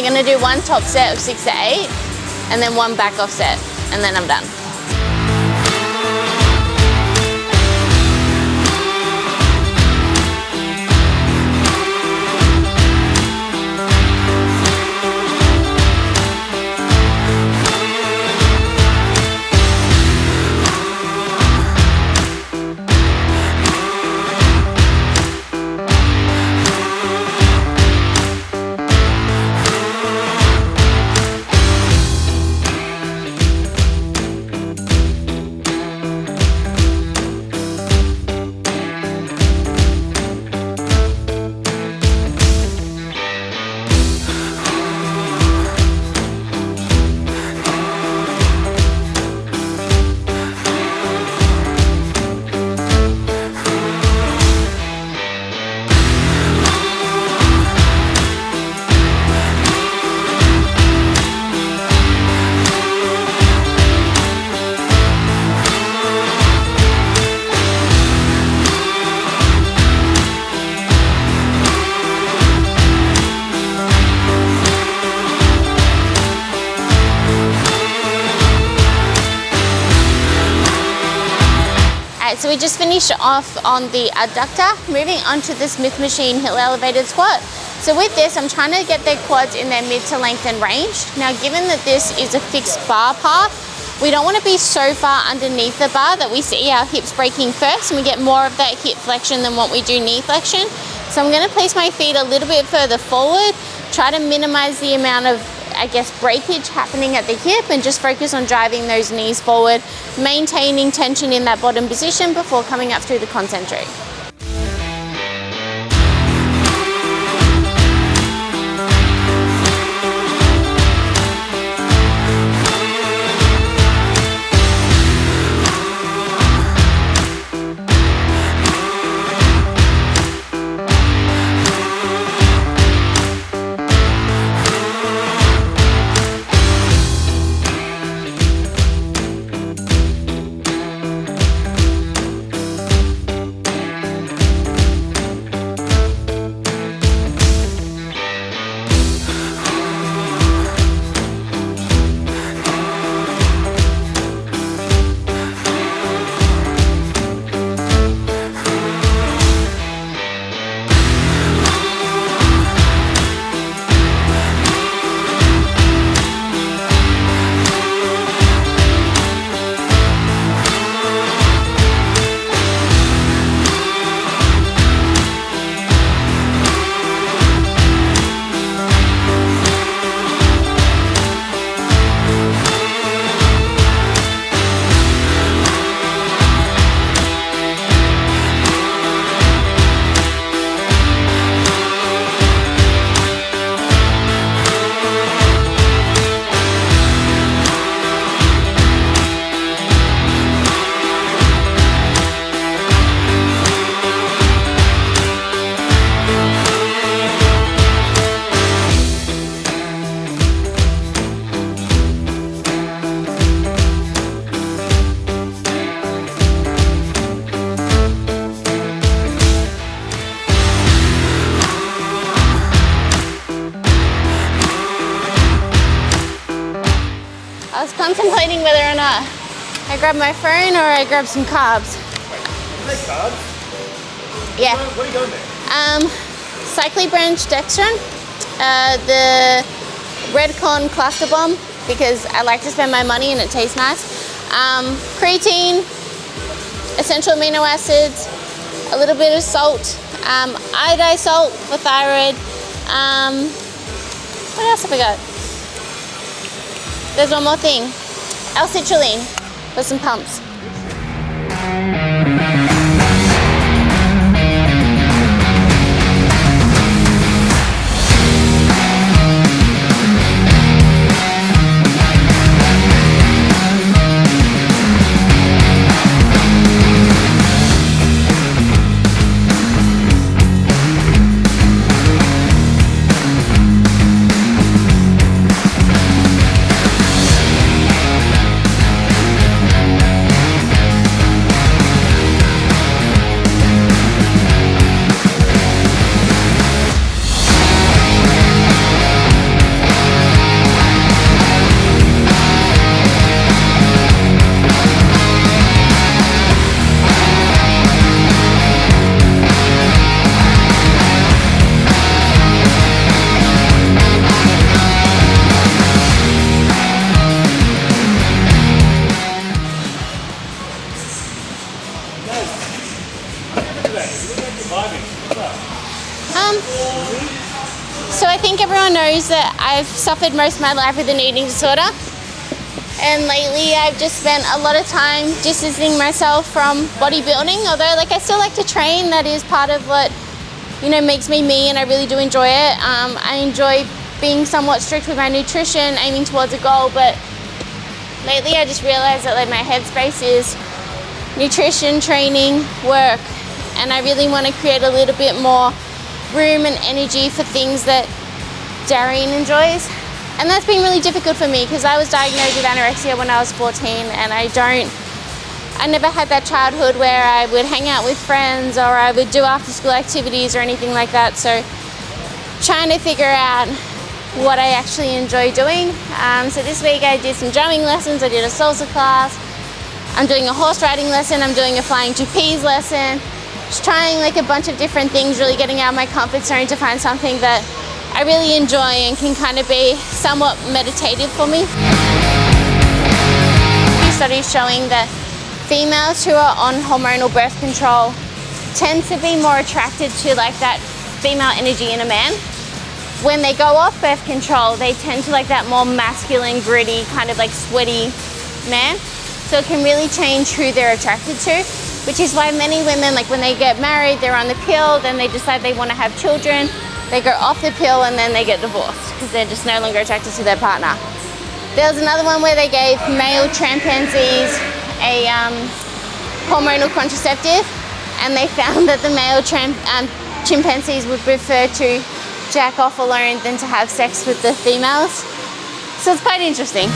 gonna do one top set of 6 to 8 and then one back off set, and then I'm done. So we just finished off on the adductor, moving on to the Smith machine hill elevated squat. So with this, I'm trying to get their quads in their mid to lengthen range. Now, given that this is a fixed bar path, we don't want to be so far underneath the bar that we see our hips breaking first and we get more of that hip flexion than what we do knee flexion. So I'm going to place my feet a little bit further forward, try to minimize the amount of, I guess, breakage happening at the hip, and just focus on driving those knees forward, maintaining tension in that bottom position before coming up through the concentric. I was contemplating whether or not I grab my phone or I grab some carbs. Take carbs? Yeah. What are you going there? Cycli Branch Dextrin, the Redcon Cluster Bomb, because I like to spend my money and it tastes nice. Creatine, essential amino acids, a little bit of salt, iodized salt for thyroid. What else have I got? There's one more thing, L-citrulline for some pumps. everyone knows that I've suffered most of my life with an eating disorder. And lately I've just spent a lot of time distancing myself from bodybuilding. Although like I still like to train, that is part of what, you know, makes me me, and I really do enjoy it. I enjoy being somewhat strict with my nutrition, aiming towards a goal, but lately I just realized that like my headspace is nutrition, training, work, and I really want to create a little bit more room and energy for things that Darian enjoys. And that's been really difficult for me because I was diagnosed with anorexia when I was 14, and I never had that childhood where I would hang out with friends or I would do after school activities or anything like that. So trying to figure out what I actually enjoy doing. So this week I did some drumming lessons, I did a salsa class, I'm doing a horse riding lesson, I'm doing a flying trapeze lesson, just trying like a bunch of different things, really getting out of my comfort zone to find something that I really enjoy and can kind of be somewhat meditative for me. Studies showing that females who are on hormonal birth control tend to be more attracted to like that female energy in a man. When they go off birth control, they tend to like that more masculine, gritty, kind of like sweaty man. So it can really change who they're attracted to, which is why many women, like when they get married, they're on the pill, then they decide they want to have children, they go off the pill and then they get divorced because they're just no longer attracted to their partner. There was another one where they gave male chimpanzees a hormonal contraceptive, and they found that the male chimpanzees would prefer to jack off alone than to have sex with the females. So it's quite interesting.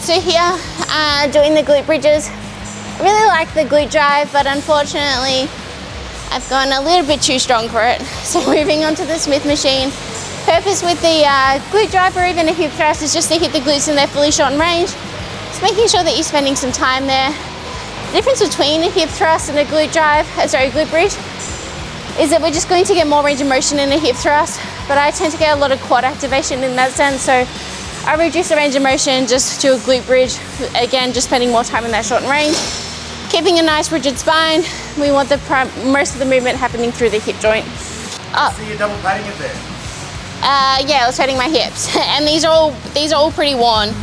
So here, doing the glute bridges. I really like the glute drive, but unfortunately, I've gone a little bit too strong for it. So moving on to the Smith machine. Purpose with the glute drive or even a hip thrust is just to hit the glutes in their fully shortened range. Just making sure that you're spending some time there. The difference between a hip thrust and a glute drive, glute bridge, is that we're just going to get more range of motion in a hip thrust, but I tend to get a lot of quad activation in that sense. So I reduce the range of motion just to a glute bridge. Again, just spending more time in that shortened range. Keeping a nice rigid spine. We want most of the movement happening through the hip joint. Oh. See you double patting it there. Yeah, I was patting my hips. And these are all pretty worn.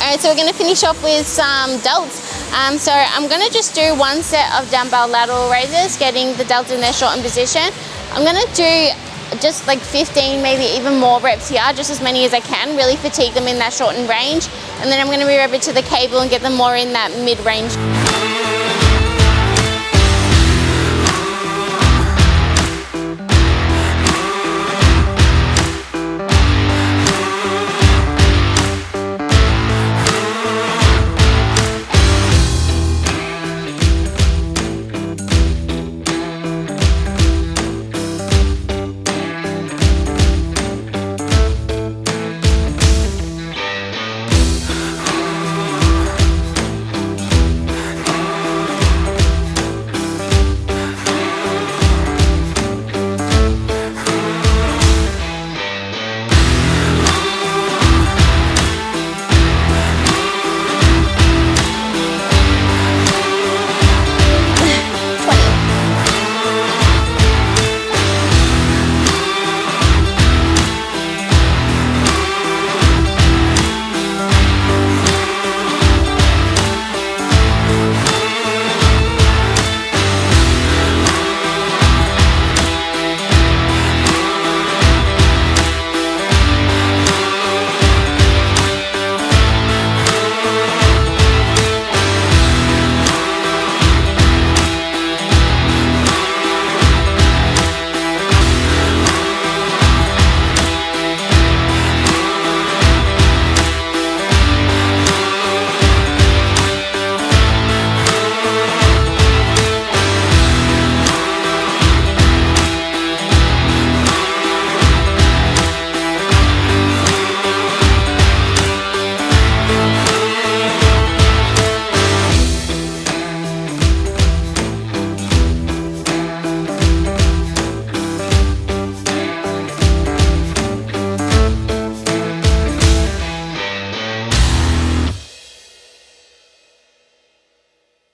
Alright, so we're gonna finish off with some delts. So I'm gonna just do one set of dumbbell lateral raises, getting the delts in their shortened position. I'm gonna do just like 15, maybe even more reps here, just as many as I can, really fatigue them in that shortened range. And then I'm gonna move over to the cable and get them more in that mid-range.